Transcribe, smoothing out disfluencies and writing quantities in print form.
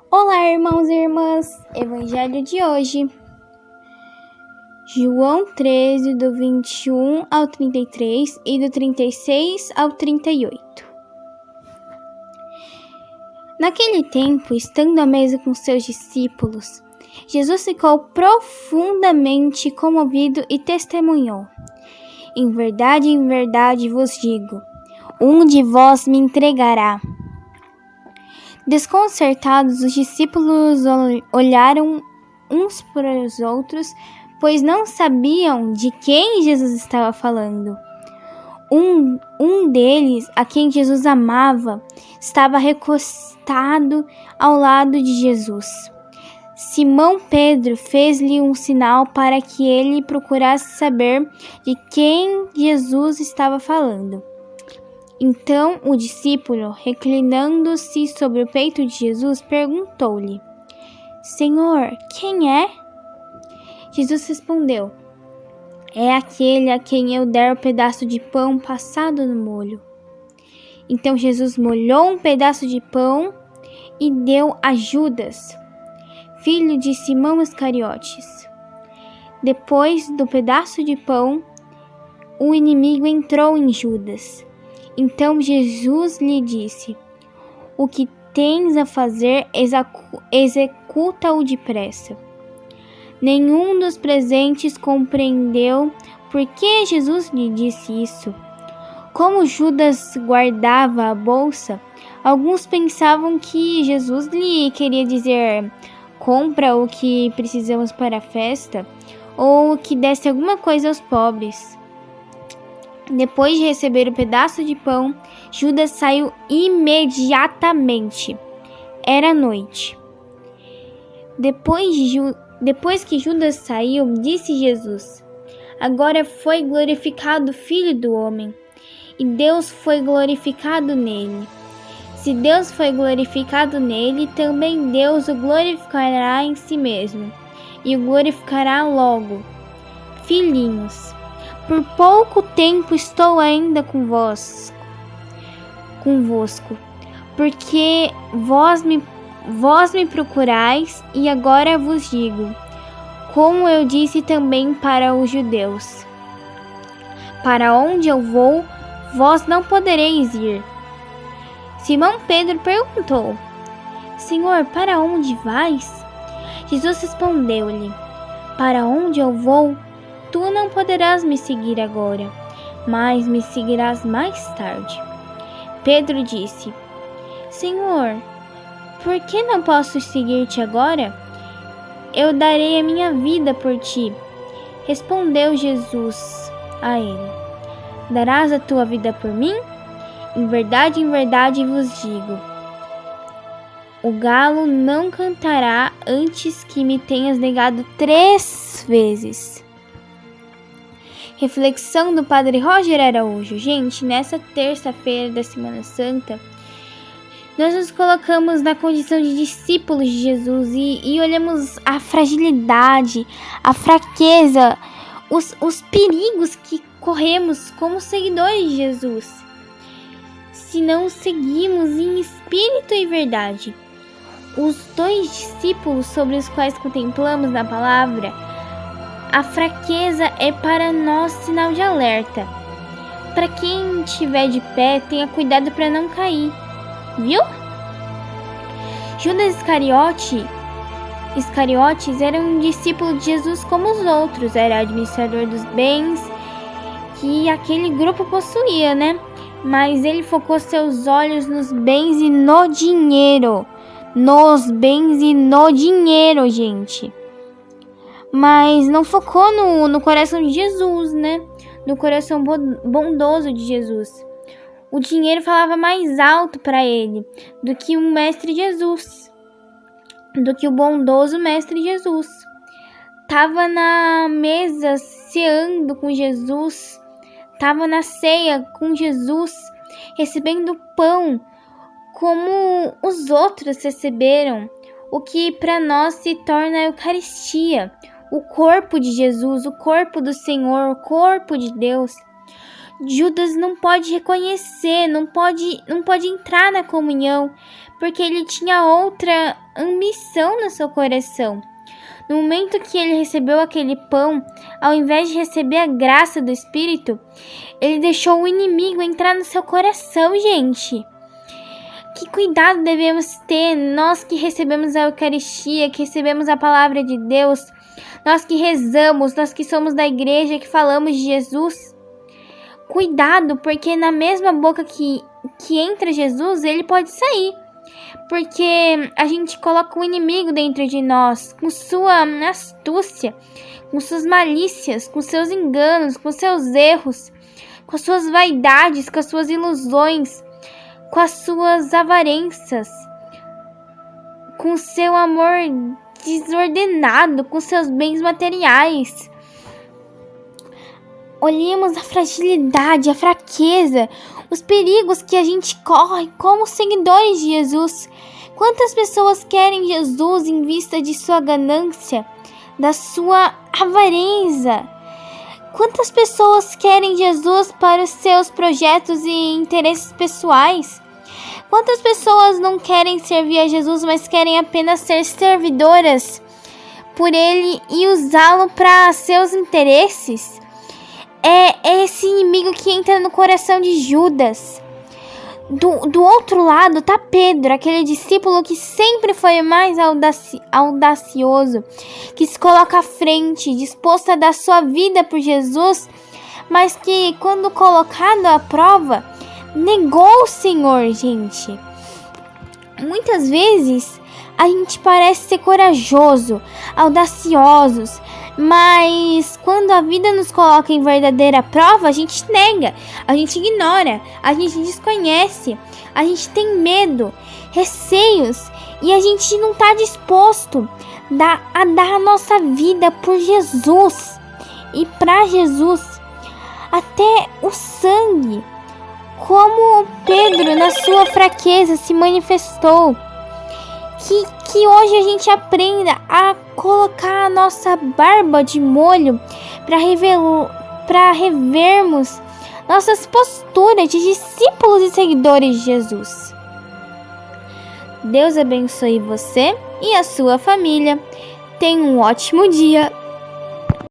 Olá, irmãos e irmãs! Evangelho de hoje, João 13, do 21 ao 33 e do 36 ao 38. Naquele tempo, estando à mesa com seus discípulos, Jesus ficou profundamente comovido e testemunhou: em verdade vos digo, um de vós me entregará. Desconcertados, os discípulos olharam uns para os outros, pois não sabiam de quem Jesus estava falando. Um deles, a quem Jesus amava, estava recostado ao lado de Jesus. Simão Pedro fez-lhe um sinal para que ele procurasse saber de quem Jesus estava falando. Então o discípulo, reclinando-se sobre o peito de Jesus, perguntou-lhe: Senhor, quem é? Jesus respondeu: é aquele a quem eu der o pedaço de pão passado no molho. Então Jesus molhou um pedaço de pão e deu a Judas, filho de Simão Iscariotes. Depois do pedaço de pão, o inimigo entrou em Judas. Então Jesus lhe disse: o que tens a fazer, executa-o depressa. Nenhum dos presentes compreendeu por que Jesus lhe disse isso. Como Judas guardava a bolsa, alguns pensavam que Jesus lhe queria dizer: compra o que precisamos para a festa, ou que desse alguma coisa aos pobres. Depois de receber o pedaço de pão, Judas saiu imediatamente. Era noite. Depois que Judas saiu, disse Jesus: agora foi glorificado o Filho do Homem, e Deus foi glorificado nele. Se Deus foi glorificado nele, também Deus o glorificará em si mesmo, e o glorificará logo. Filhinhos, por pouco tempo estou ainda convosco, porque vós me procurais, e agora vos digo, como eu disse também para os judeus: para onde eu vou, vós não podereis ir. Simão Pedro perguntou: Senhor, para onde vais? Jesus respondeu-lhe: para onde eu vou, tu não poderás me seguir agora, mas me seguirás mais tarde. Pedro disse: Senhor, por que não posso seguir-te agora? Eu darei a minha vida por ti. Respondeu Jesus a ele: darás a tua vida por mim? Em verdade vos digo, o galo não cantará antes que me tenhas negado 3 vezes. Reflexão do Padre Roger Araújo. Gente, nessa terça-feira da Semana Santa, nós nos colocamos na condição de discípulos de Jesus e olhamos a fragilidade, a fraqueza, os perigos que corremos como seguidores de Jesus, se não seguimos em espírito e verdade. Os 2 discípulos sobre os quais contemplamos na palavra, a fraqueza é para nós sinal de alerta. Para quem estiver de pé, tenha cuidado para não cair. Viu? Judas Iscariotes era um discípulo de Jesus como os outros. Era administrador dos bens que aquele grupo possuía, né? Mas ele focou seus olhos nos bens e no dinheiro. Nos bens e no dinheiro, gente. Mas não focou no coração de Jesus, né? No coração bondoso de Jesus. O dinheiro falava mais alto para ele do que o mestre Jesus, do que o bondoso mestre Jesus. Estava na mesa ceando com Jesus, estava na ceia com Jesus, recebendo pão como os outros receberam, o que para nós se torna a Eucaristia, o corpo de Jesus, o corpo do Senhor, o corpo de Deus. Judas não pode reconhecer, não pode entrar na comunhão, porque ele tinha outra ambição no seu coração. No momento que ele recebeu aquele pão, ao invés de receber a graça do Espírito, ele deixou o inimigo entrar no seu coração, gente. Que cuidado devemos ter, nós que recebemos a Eucaristia, que recebemos a palavra de Deus, nós que rezamos, nós que somos da igreja, que falamos de Jesus. Cuidado, porque na mesma boca que entra Jesus, ele pode sair. Porque a gente coloca o inimigo dentro de nós, com sua astúcia, com suas malícias, com seus enganos, com seus erros, com suas vaidades, com as suas ilusões, com as suas avarências, com seu amor desordenado, com seus bens materiais. Olhemos a fragilidade, a fraqueza, os perigos que a gente corre como seguidores de Jesus. Quantas pessoas querem Jesus em vista de sua ganância, da sua avareza? Quantas pessoas querem Jesus para os seus projetos e interesses pessoais? Quantas pessoas não querem servir a Jesus, mas querem apenas ser servidoras por Ele e usá-lo para seus interesses? É esse inimigo que entra no coração de Judas. Do outro lado tá Pedro, aquele discípulo que sempre foi mais audacioso, que se coloca à frente, disposto a dar sua vida por Jesus, mas que, quando colocado à prova, negou o Senhor, gente. Muitas vezes a gente parece ser corajoso, audaciosos, mas quando a vida nos coloca em verdadeira prova, a gente nega, a gente ignora, a gente desconhece, a gente tem medo, receios e a gente não está disposto a dar a nossa vida por Jesus e para Jesus, até o sangue, como Pedro na sua fraqueza se manifestou. Que hoje a gente aprenda a colocar a nossa barba de molho para revermos nossas posturas de discípulos e seguidores de Jesus. Deus abençoe você e a sua família. Tenha um ótimo dia.